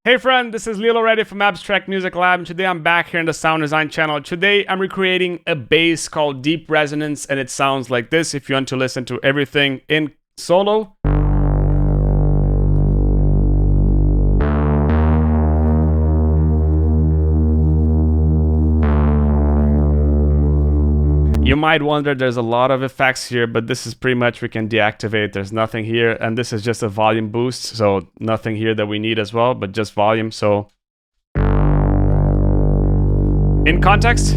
Hey friend, this is Leo Lauretti from Abstract Music Lab, and today I'm back here in the sound design channel. Today I'm recreating a bass called Deep Resonance, and it sounds like this if you want to listen to everything in solo. You might wonder, there's a lot of effects here, but this is pretty much we can deactivate. There's nothing here, and this is just a volume boost, so nothing here that we need as well, but just volume. So in context,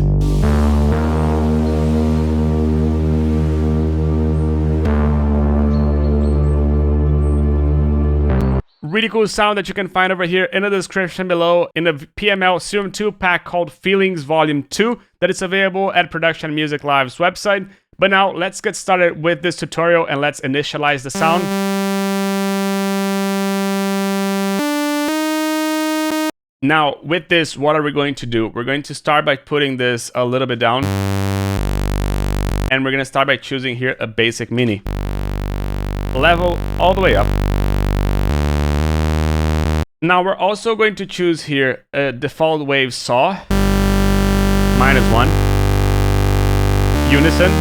really cool sound that you can find over here in the description below in the PML Serum 2 pack called Feelings Volume 2 that is available at Production Music Live's website. But now let's get started with this tutorial and let's initialize the sound. Now with this, what are we going to do? We're going to start by putting this a little bit down, and we're going to start by choosing here a basic mini. Level all the way up. Now we're also going to choose here a default wave saw, -1, unison,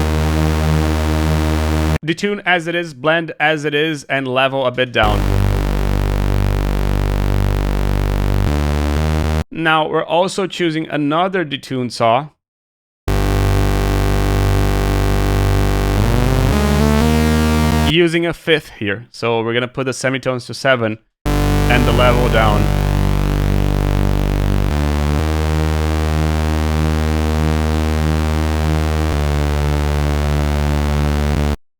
detune as it is, blend as it is, and level a bit down. Now we're also choosing another detune saw, using a 5th here. So we're gonna put the semitones to 7 and the level down.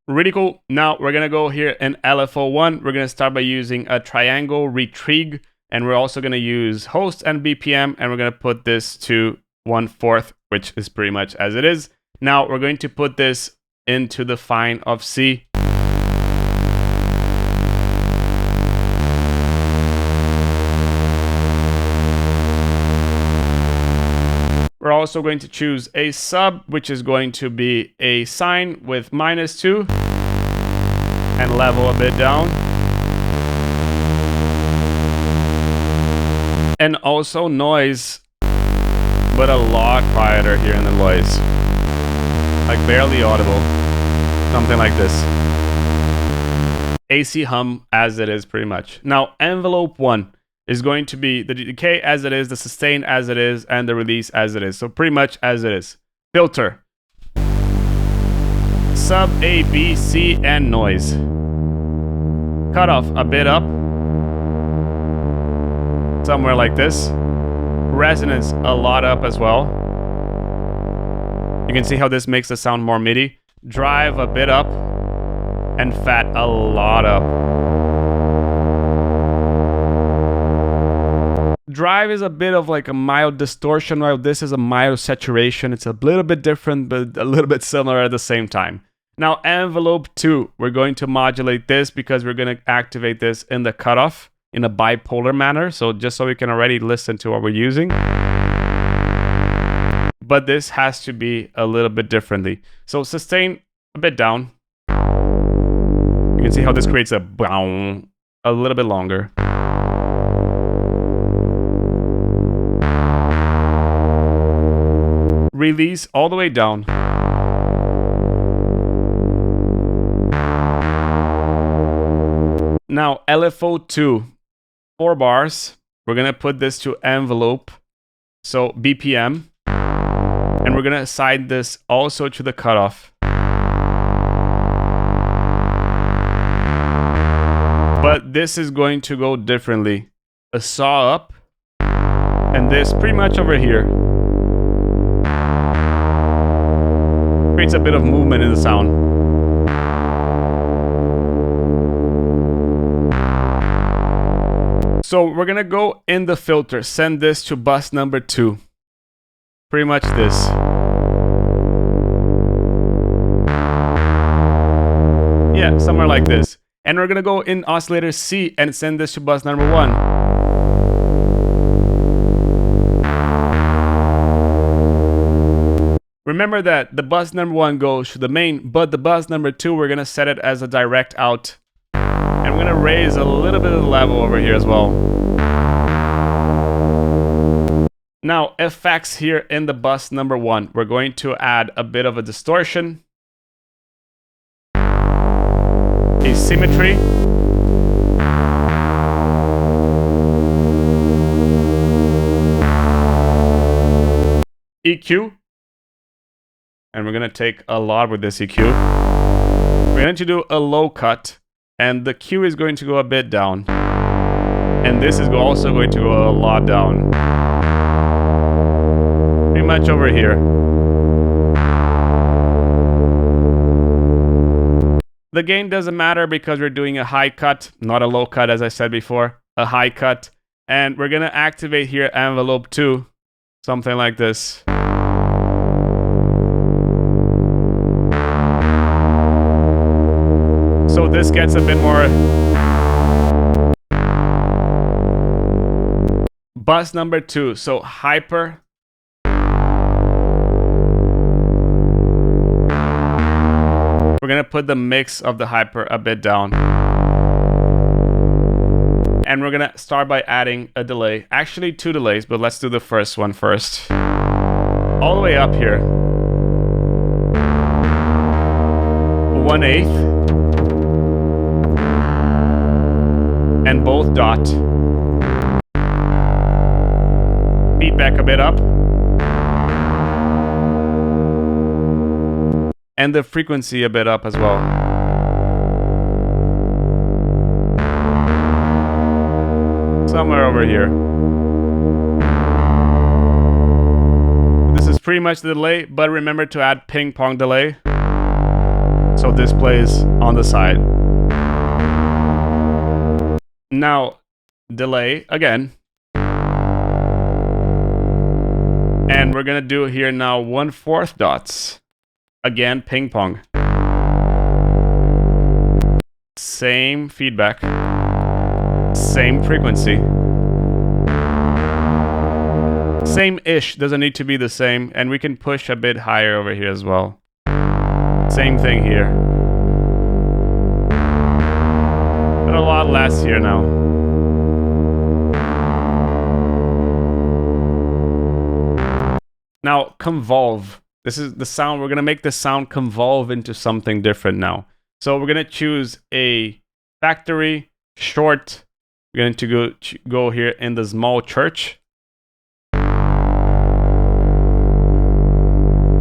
Really cool. Now we're gonna go here in LFO1. We're gonna start by using a triangle retrig, and we're also gonna use host and BPM, and we're gonna put this to 1/4, which is pretty much as it is. Now we're going to put this into the fine of C. We're also going to choose a sub, which is going to be a sine with -2 and level a bit down. And also noise, but a lot quieter here in the noise. Like barely audible. Something like this. AC hum as it is pretty much. Now envelope 1 is going to be the decay as it is, the sustain as it is, and the release as it is. So pretty much as it is. Filter. Sub A, B, C, and noise. Cutoff a bit up. Somewhere like this. Resonance a lot up as well. You can see how this makes the sound more MIDI. Drive a bit up. And fat a lot up. Drive is a bit of like a mild distortion, while this is a mild saturation. It's a little bit different, but a little bit similar at the same time. Now, envelope 2, we're going to modulate this because we're going to activate this in the cutoff in a bipolar manner. So just so we can already listen to what we're using. But this has to be a little bit differently. So sustain a bit down. You can see how this creates a bow, a little bit longer. Release all the way down. Now LFO2, 4 bars. We're gonna put this to envelope, so BPM, and we're gonna assign this also to the cutoff. But this is going to go differently. A saw up, and this pretty much over here. Creates a bit of movement in the sound. So we're gonna go in the filter, send this to bus number 2. Pretty much this. Yeah, somewhere like this. And we're gonna go in oscillator C and send this to bus number 1. Remember that the bus number 1 goes to the main, but the bus number 2, we're gonna set it as a direct out. And we're gonna raise a little bit of the level over here as well. Now, effects here in the bus number 1. We're going to add a bit of a distortion, asymmetry, EQ, and we're going to take a lot with this EQ. We're going to do a low cut, and the Q is going to go a bit down. And this is also going to go a lot down. Pretty much over here. The gain doesn't matter because we're doing a high cut, not a low cut as I said before, a high cut. And we're going to activate here envelope 2, something like this. So this gets a bit more. Bus number 2, so hyper. We're gonna put the mix of the hyper a bit down. And we're gonna start by adding a delay. Actually 2 delays, but let's do the first one first. All the way up here. 1/8. And both dot. Feedback a bit up. And the frequency a bit up as well. Somewhere over here. This is pretty much the delay, but remember to add ping pong delay. So this plays on the side. Now, delay again. And we're gonna do here now 1/4 dots. Again, ping pong. Same feedback. Same frequency. Same-ish, doesn't need to be the same. And we can push a bit higher over here as well. Same thing here. But a lot less here now. Now, convolve. This is the sound. We're going to make the sound convolve into something different now. So we're going to choose a factory short. We're going to go here in the small church.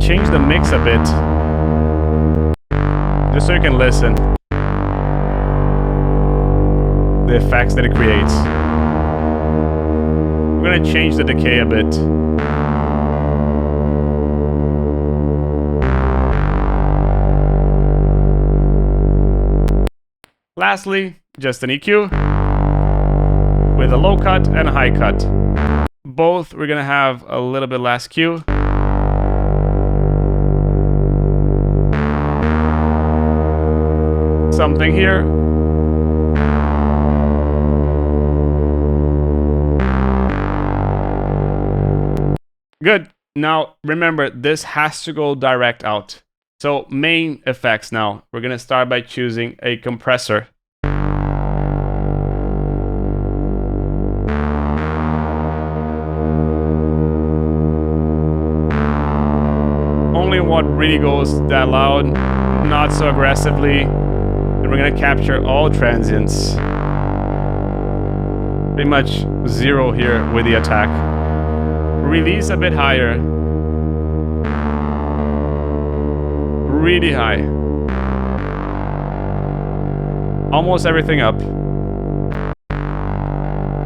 Change the mix a bit. Just so you can listen. The effects that it creates. We're going to change the decay a bit. Lastly, just an EQ with a low cut and a high cut. Both we're gonna have a little bit less Q. Something here. Good. Now remember, this has to go direct out. So main effects now. We're going to start by choosing a compressor. Only what really goes that loud, not so aggressively. And we're going to capture all transients. Pretty much 0 here with the attack. Release a bit higher. Really high. Almost everything up.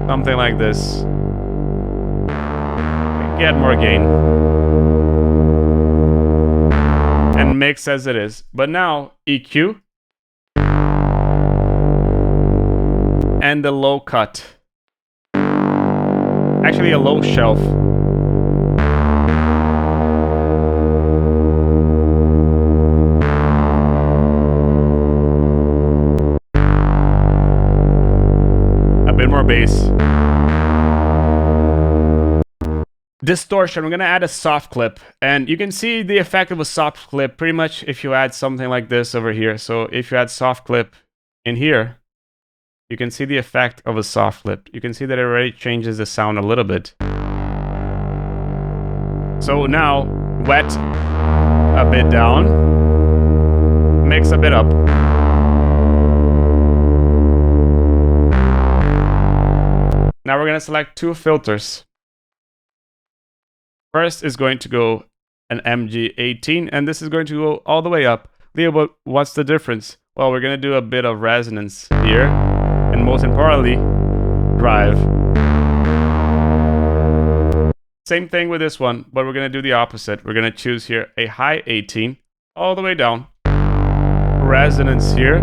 Something like this. Get more gain. And mix as it is. But now, EQ. And the low cut. Actually, a low shelf. More bass. Distortion, we're gonna add a soft clip, and you can see the effect of a soft clip pretty much if you add something like this over here. So if you add soft clip in here, you can see the effect of a soft clip. You can see that it already changes the sound a little bit. So now, wet a bit down, mix a bit up. Now we're gonna select two filters. First is going to go an MG18, and this is going to go all the way up. Leo, but what's the difference? Well, we're gonna do a bit of resonance here, and most importantly, drive. Same thing with this one, but we're gonna do the opposite. We're gonna choose here a high 18, all the way down. Resonance here,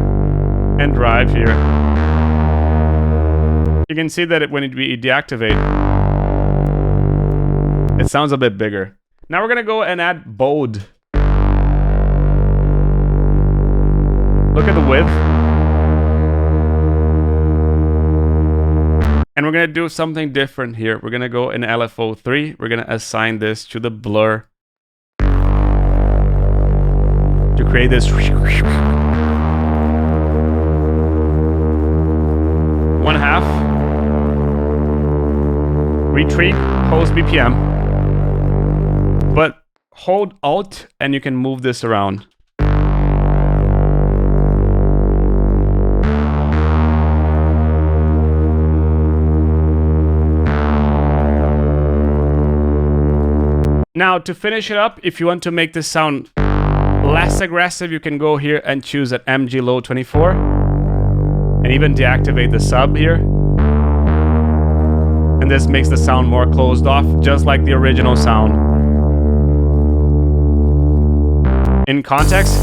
and drive here. You can see that when we deactivate, it sounds a bit bigger. Now we're gonna go and add bode. Look at the width. And we're gonna do something different here. We're gonna go in LFO3. We're gonna assign this to the blur to create this 1/2. Retreat, post BPM. But hold Alt and you can move this around. Now, to finish it up, if you want to make this sound less aggressive, you can go here and choose an MG Low 24 and even deactivate the sub here. And this makes the sound more closed off, just like the original sound. In context,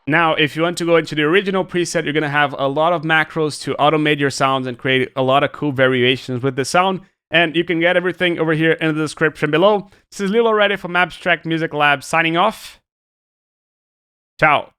now, if you want to go into the original preset, you're going to have a lot of macros to automate your sounds and create a lot of cool variations with the sound. And you can get everything over here in the description below. This is Leo Lauretti from Abstract Music Lab signing off. Ciao.